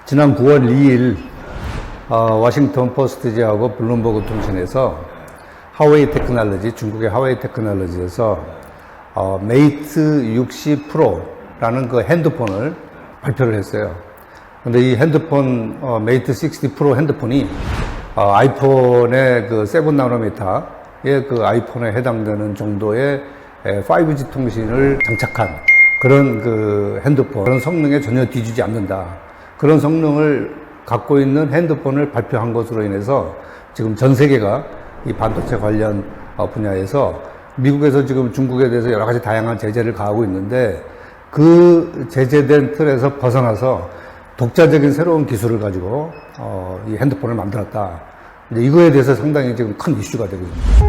지난 9월 2일 워싱턴 포스트지하고 블룸버그 통신에서 하웨이 테크놀로지, 중국의 하웨이 테크놀로지에서 메이트 60 프로라는 그 핸드폰을 발표를 했어요. 근데 이 핸드폰, 메이트 60 프로 핸드폰이 아이폰의 그 7나노미터의 그 아이폰에 해당되는 정도의 5G 통신을 장착한 그런 그 핸드폰, 그런 성능에 전혀 뒤지지 않는다. 그런 성능을 갖고 있는 핸드폰을 발표한 것으로 인해서 지금 전 세계가 이 반도체 관련 분야에서 미국에서 지금 중국에 대해서 여러 가지 다양한 제재를 가하고 있는데 그 제재된 틀에서 벗어나서 독자적인 새로운 기술을 가지고 이 핸드폰을 만들었다. 이제 이거에 대해서 상당히 지금 큰 이슈가 되고 있습니다.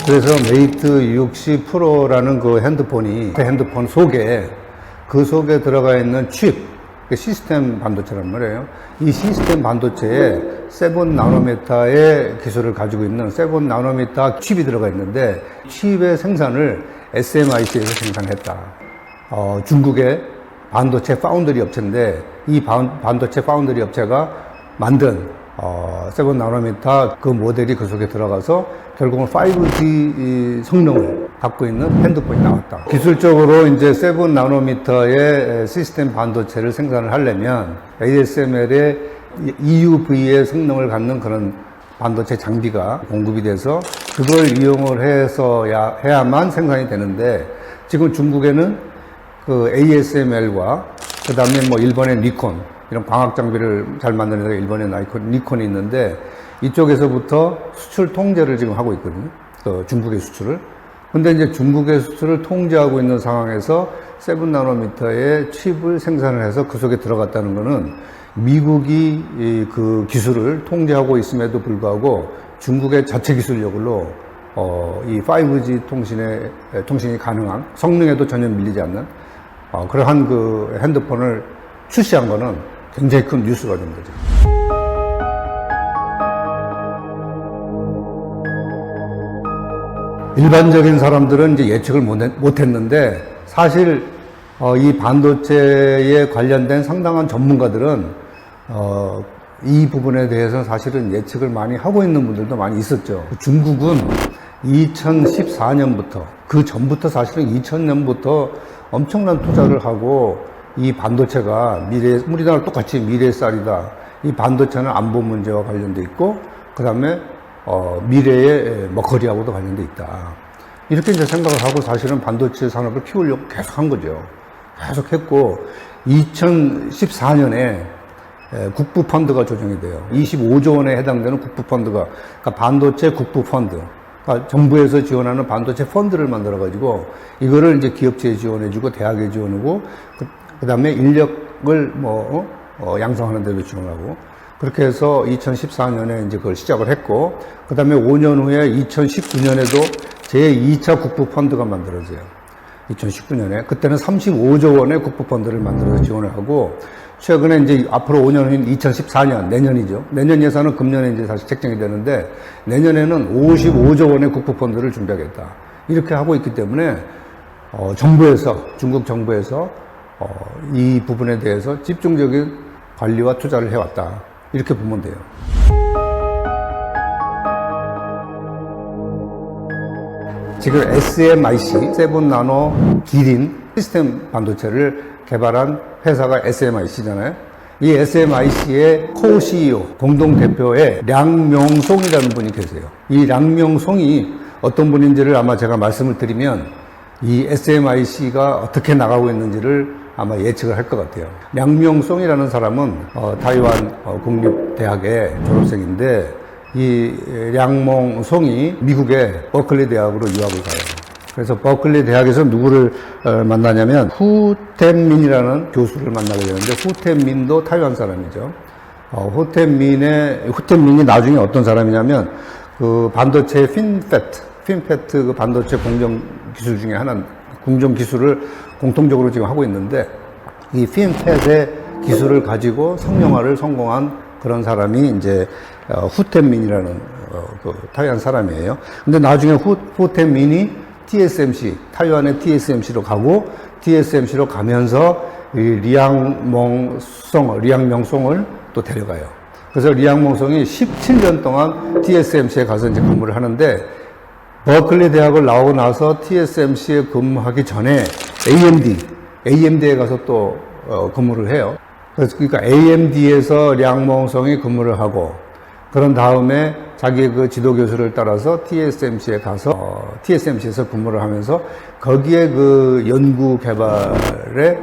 그래서 메이트 60 프로라는 그 핸드폰이 그 핸드폰 속에 그 속에 들어가 있는 칩, 시스템 반도체란 말이에요. 이 시스템 반도체에 7나노미터의 기술을 가지고 있는 7나노미터 칩이 들어가 있는데 칩의 생산을 SMIC에서 생산했다. 중국의 반도체 파운드리 업체인데 이 반도체 파운드리 업체가 만든 7나노미터 그 모델이 그 속에 들어가서 결국은 5G 성능을 갖고 있는 핸드폰이 나왔다. 기술적으로 이제 7나노미터의 시스템 반도체를 생산을 하려면 ASML의 EUV의 성능을 갖는 그런 반도체 장비가 공급이 돼서 그걸 이용을 해야만 생산이 되는데 지금 중국에는 그 ASML과 그 다음에 뭐 일본의 니콘 이런 광학 장비를 잘 만드는 데가 일본의 니콘이 있는데 이쪽에서부터 수출 통제를 지금 하고 있거든요. 그 중국의 수출을. 근데 이제 중국의 수출을 통제하고 있는 상황에서 7나노미터의 칩을 생산을 해서 그 속에 들어갔다는 거는 미국이 그 기술을 통제하고 있음에도 불구하고 중국의 자체 기술력으로 이 5G 통신이 가능한 성능에도 전혀 밀리지 않는 그러한 그 핸드폰을 출시한 거는 굉장히 큰 뉴스가 된 거죠. 일반적인 사람들은 이제 예측을 못 했는데 사실 이 반도체에 관련된 상당한 전문가들은 이 부분에 대해서 사실은 예측을 많이 하고 있는 분들도 많이 있었죠. 중국은 2014년부터 그 전부터 사실은 2000년부터 엄청난 투자를 하고 이 반도체가 우리나라 똑같이 미래의 쌀이다. 이 반도체는 안보 문제와 관련돼 있고, 그 다음에, 미래의 먹거리하고도 관련돼 있다. 이렇게 이제 생각을 하고 사실은 반도체 산업을 키우려고 계속 한 거죠. 계속 했고, 2014년에 국부펀드가 조정이 돼요. 25조 원에 해당되는 국부펀드가, 그러니까 반도체 국부펀드. 그러니까 정부에서 지원하는 반도체 펀드를 만들어가지고, 이거를 이제 기업체에 지원해주고, 대학에 지원하고, 그 다음에 인력을 양성하는 데도 지원하고 그렇게 해서 2014년에 이제 그걸 시작을 했고 그 다음에 5년 후에 2019년에도 제2차 국부펀드가 만들어져요. 2019년에 그때는 35조 원의 국부펀드를 만들어서 지원을 하고 최근에 이제 앞으로 5년 후인 2014년 내년이죠. 내년 예산은 금년에 이제 다시 책정이 되는데 내년에는 55조 원의 국부펀드를 준비하겠다. 이렇게 하고 있기 때문에 중국 정부에서 이 부분에 대해서 집중적인 관리와 투자를 해왔다. 이렇게 보면 돼요. 지금 SMIC, 7나노 기린 시스템 반도체를 개발한 회사가 SMIC잖아요. 이 SMIC의 co-CEO, 공동대표의 량명송이라는 분이 계세요. 이 량명송이 어떤 분인지를 아마 제가 말씀을 드리면 이 SMIC가 어떻게 나가고 있는지를 아마 예측을 할 것 같아요. 량명송이라는 사람은 타이완 국립대학의 졸업생인데 이 량명송이 미국의 버클리 대학으로 유학을 가요. 그래서 버클리 대학에서 누구를 만나냐면 후텐민이라는 교수를 만나게 되는데 후텐민도 타이완 사람이죠. 후텐민이 나중에 어떤 사람이냐면 그 반도체 핀페트 그 반도체 공정 기술 중에 하나, 공정 기술을 공통적으로 지금 하고 있는데 이 핀팻의 기술을 가지고 상용화를 성공한 그런 사람이 이제 후텐민이라는 그 타이완 사람이에요. 근데 나중에 후텐민이 TSMC, 타이완의 TSMC로 가고, TSMC로 가면서 이 리앙명송을 또 데려가요. 그래서 리앙명송이 17년 동안 TSMC에 가서 이제 근무를 하는데, 버클리 대학을 나오고 나서 TSMC에 근무하기 전에 AMD에 가서 또 근무를 해요. 그래서 그러니까 AMD에서 량몽성이 근무를 하고, 그런 다음에 자기 그 지도 교수를 따라서 TSMC에 가서 TSMC에서 근무를 하면서 거기에 그 연구 개발에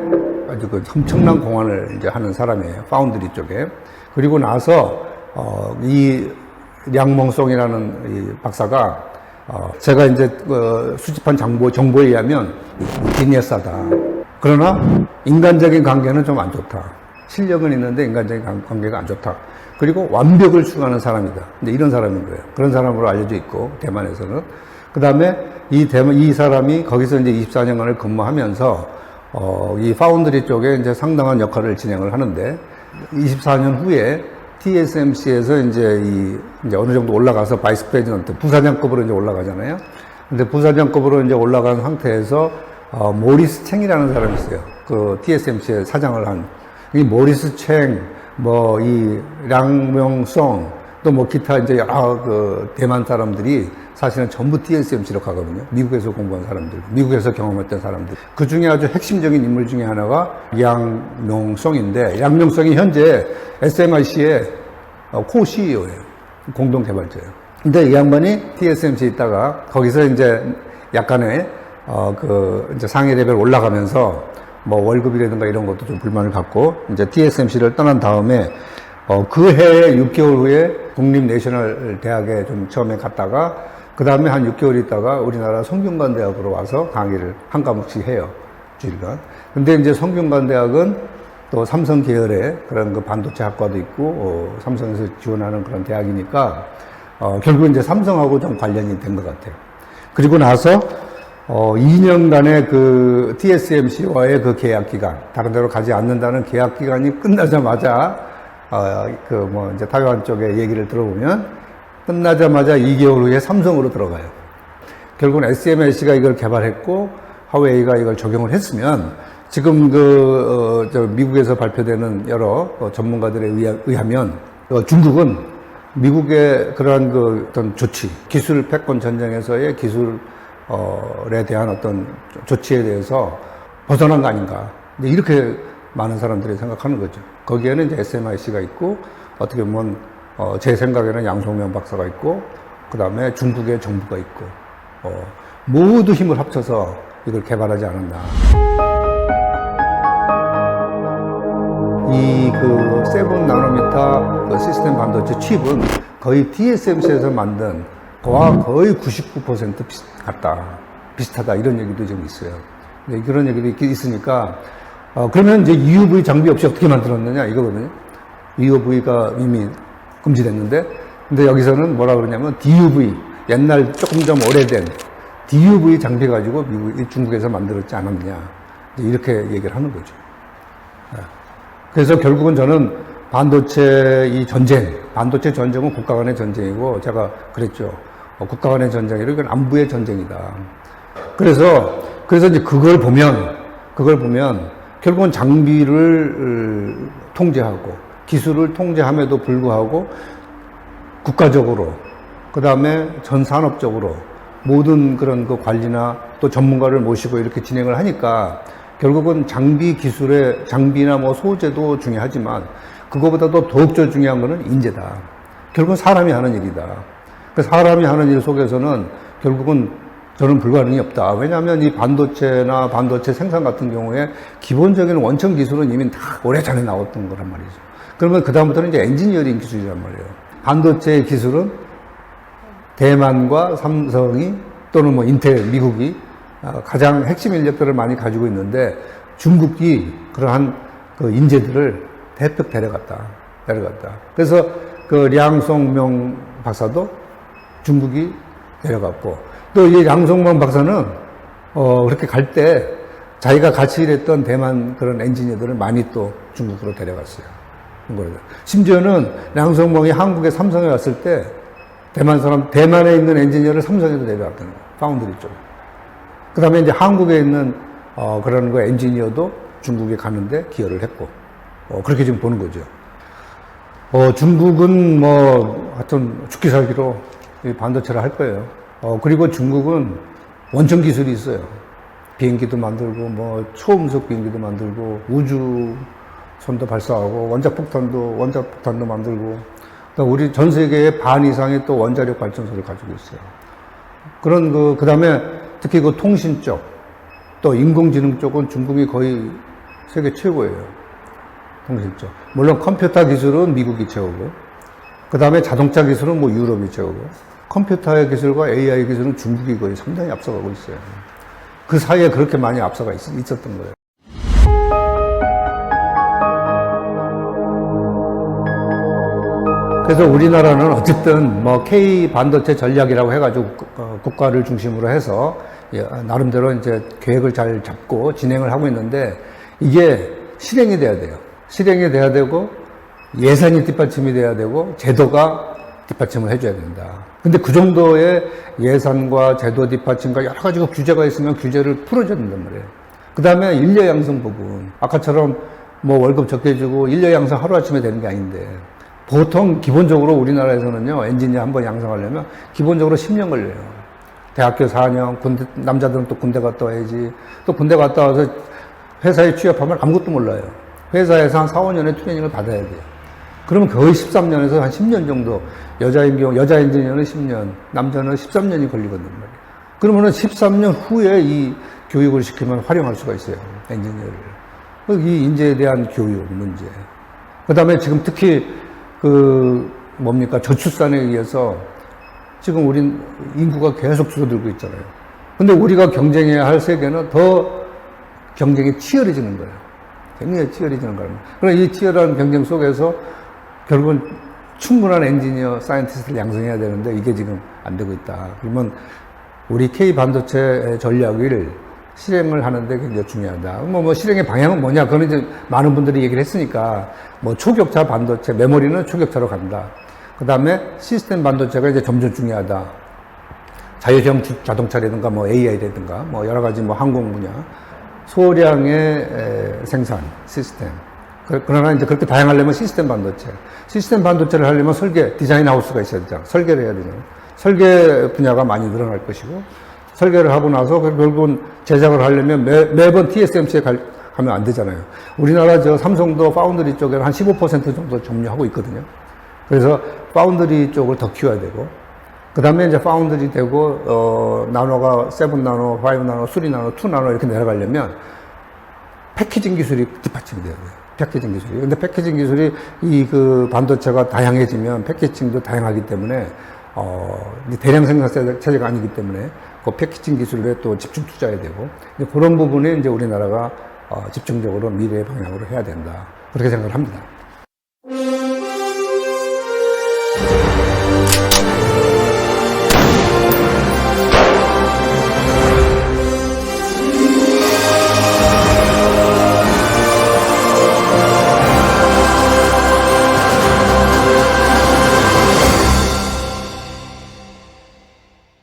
아주 그 엄청난 공헌을 이제 하는 사람이에요. 파운드리 쪽에. 그리고 나서 이 량몽송이라는 이 박사가 제가 이제 수집한 정보에 의하면 지니어스하다. 그러나 인간적인 관계는 좀 안 좋다. 실력은 있는데 인간적인 관계가 안 좋다. 그리고 완벽을 추구하는 사람이다. 이제 이런 사람인 거예요. 그런 사람으로 알려져 있고, 대만에서는. 그 다음에 이 사람이 거기서 이제 24년간을 근무하면서 이 파운드리 쪽에 이제 상당한 역할을 진행을 하는데, 24년 후에 TSMC에서 이제 어느 정도 올라가서 바이스 프레지던트, 부사장급으로 이제 올라가잖아요. 근데 부사장급으로 이제 올라간 상태에서 모리스 챙이라는 사람이 있어요. 그 TSMC의 사장을 한. 이 모리스 챙, 이 량명송, 또 뭐 기타 이제 여러 그 대만 사람들이 사실은 전부 TSMC로 가거든요. 미국에서 공부한 사람들, 미국에서 경험했던 사람들. 그 중에 아주 핵심적인 인물 중에 하나가 량명송인데, 량명송이 현재 SMIC의 코 CEO예요. 공동 개발자예요. 근데 이 양반이 TSMC에 있다가 거기서 이제 약간의 이제 상위 레벨 올라가면서 뭐 월급이라든가 이런 것도 좀 불만을 갖고 이제 TSMC를 떠난 다음에 그 해에 6개월 후에 국립 내셔널 대학에 좀 처음에 갔다가 그 다음에 한 6개월 있다가 우리나라 성균관 대학으로 와서 강의를 한 과목씩 해요. 주일간. 근데 이제 성균관 대학은 또 삼성 계열의 그런 그 반도체 학과도 있고 삼성에서 지원하는 그런 대학이니까 결국 이제 삼성하고 좀 관련이 된 것 같아요. 그리고 나서 2년간의 그 TSMC와의 그 계약 기간, 다른 데로 가지 않는다는 계약 기간이 끝나자마자 이제 타이완 쪽의 얘기를 들어보면 끝나자마자 2개월 후에 삼성으로 들어가요. 결국은 SMIC가 이걸 개발했고 화웨이가 이걸 적용을 했으면 지금 미국에서 발표되는 여러 전문가들에 의하면 중국은 미국의 그러한 어떤 조치, 기술 패권 전쟁에서의 기술에 대한 어떤 조치에 대해서 벗어난 거 아닌가. 이렇게 많은 사람들이 생각하는 거죠. 거기에는 이제 SMIC가 있고, 어떻게 보면, 제 생각에는 양송명 박사가 있고, 그 다음에 중국의 정부가 있고, 모두 힘을 합쳐서 이걸 개발하지 않았나. 이 7나노미터 시스템 반도체 칩은 거의 TSMC에서 만든 거와 거의 99% 비슷하다. 이런 얘기도 좀 있어요. 네, 그런 얘기도 있으니까, 그러면 이제 EUV 장비 없이 어떻게 만들었느냐, 이거거든요. EUV가 이미 금지됐는데, 근데 여기서는 뭐라 그러냐면 DUV, 옛날 조금 좀 오래된 DUV 장비 가지고 중국에서 만들었지 않았느냐. 이렇게 얘기를 하는 거죠. 그래서 결국은 저는 반도체 전쟁은 국가 간의 전쟁이고, 제가 그랬죠. 국가 간의 전쟁이고, 이건 안보의 전쟁이다. 그래서 이제 그걸 보면, 결국은 장비를 통제하고, 기술을 통제함에도 불구하고, 국가적으로, 그 다음에 전 산업적으로, 모든 그런 그 관리나 또 전문가를 모시고 이렇게 진행을 하니까, 결국은 장비나 뭐 소재도 중요하지만, 그거보다도 더욱더 중요한 거는 인재다. 결국은 사람이 하는 일이다. 그 사람이 하는 일 속에서는 결국은 저는 불가능이 없다. 왜냐하면 이 반도체나 반도체 생산 같은 경우에 기본적인 원천 기술은 이미 다 오래전에 나왔던 거란 말이죠. 그러면 그다음부터는 이제 엔지니어링 기술이란 말이에요. 반도체 기술은 대만과 삼성이 또는 뭐 인텔, 미국이 가장 핵심 인력들을 많이 가지고 있는데 중국이 그러한 그 인재들을 대폭 데려갔다. 그래서 그 량송명 박사도 중국이 데려갔고, 또 이 량송명 박사는 그렇게 갈 때 자기가 같이 일했던 대만 그런 엔지니어들을 많이 또 중국으로 데려갔어요. 심지어는 량송명이 한국에 삼성에 왔을 때 대만에 있는 엔지니어를 삼성에도 데려갔다는 거예요. 파운드리 쪽에. 그 다음에 이제 한국에 있는 그런 거 엔지니어도 중국에 가는데 기여를 했고, 그렇게 지금 보는 거죠. 중국은 뭐, 하여튼 죽기 살기로 이 반도체를 할 거예요. 그리고 중국은 원천 기술이 있어요. 비행기도 만들고, 뭐, 초음속 비행기도 만들고, 우주선도 발사하고, 원자폭탄도 만들고, 그러니까 우리 전 세계의 반 이상의 또 원자력 발전소를 가지고 있어요. 그 다음에 특히 그 통신 쪽, 또 인공지능 쪽은 중국이 거의 세계 최고예요. 통신 쪽. 물론 컴퓨터 기술은 미국이 최고고, 그 다음에 자동차 기술은 뭐 유럽이 최고고, 컴퓨터의 기술과 AI 기술은 중국이 거의 상당히 앞서가고 있어요. 그 사이에 그렇게 많이 앞서가 있었던 거예요. 그래서 우리나라는 어쨌든 뭐 K 반도체 전략이라고 해가지고 국가를 중심으로 해서 나름대로 이제 계획을 잘 잡고 진행을 하고 있는데 이게 실행이 돼야 돼요. 실행이 돼야 되고 예산이 뒷받침이 돼야 되고 제도가 뒷받침을 해줘야 된다. 근데 그 정도의 예산과 제도 뒷받침과 여러 가지 규제가 있으면 규제를 풀어줘야 된단 말이에요. 그 다음에 인력 양성 부분. 아까처럼 뭐 월급 적게 주고 인력 양성 하루아침에 되는 게 아닌데 보통 기본적으로 우리나라에서는요, 엔지니어 한 번 양성하려면 기본적으로 10년 걸려요. 대학교 4년, 남자들은 또 군대 갔다 와야지. 또 군대 갔다 와서 회사에 취업하면 아무것도 몰라요. 회사에서 한 4, 5년의 트레이닝을 받아야 돼요. 그러면 거의 13년에서 한 10년 정도, 여자인 경우, 여자 엔지니어는 10년, 남자는 13년이 걸리거든요. 그러면은 13년 후에 이 교육을 시키면 활용할 수가 있어요. 엔지니어를. 이 인재에 대한 교육 문제. 그 다음에 지금 특히 저출산에 의해서 지금 우린 인구가 계속 줄어들고 있잖아요. 근데 우리가 경쟁해야 할 세계는 더 경쟁이 치열해지는 거예요. 굉장히 치열해지는 거예요. 그럼 이 치열한 경쟁 속에서 결국은 충분한 엔지니어, 사이언티스트를 양성해야 되는데 이게 지금 안 되고 있다. 그러면 우리 K 반도체 전략을 실행을 하는데 굉장히 중요하다. 뭐 실행의 방향은 뭐냐? 그건 이제 많은 분들이 얘기를 했으니까, 뭐 초격차 반도체, 메모리는 초격차로 간다. 그 다음에 시스템 반도체가 이제 점점 중요하다. 자율형 자동차라든가 뭐 AI라든가 뭐 여러 가지 뭐 항공 분야, 소량의 생산 시스템. 그러나 이제 그렇게 다양하려면 시스템 반도체. 시스템 반도체를 하려면 설계, 디자인 하우스가 있어야 되잖아. 설계를 해야 되잖아. 설계 분야가 많이 늘어날 것이고, 설계를 하고 나서 결국은 제작을 하려면 매번 TSMC에 가면 안 되잖아요. 우리나라 삼성도 파운드리 쪽에는 한 15% 정도 점유하고 있거든요. 그래서 파운드리 쪽을 더 키워야 되고, 그 다음에 이제 파운드리 되고, 나노가 7나노, 5나노, 3나노, 2나노 이렇게 내려가려면 패키징 기술이 뒷받침이 돼야 돼요. 패키징 기술이. 근데 패키징 기술이 반도체가 다양해지면 패키징도 다양하기 때문에, 대량 생산 체제가 아니기 때문에 그 패키징 기술에 또 집중 투자해야 되고, 그런 부분에 이제 우리나라가 집중적으로 미래의 방향으로 해야 된다. 그렇게 생각을 합니다.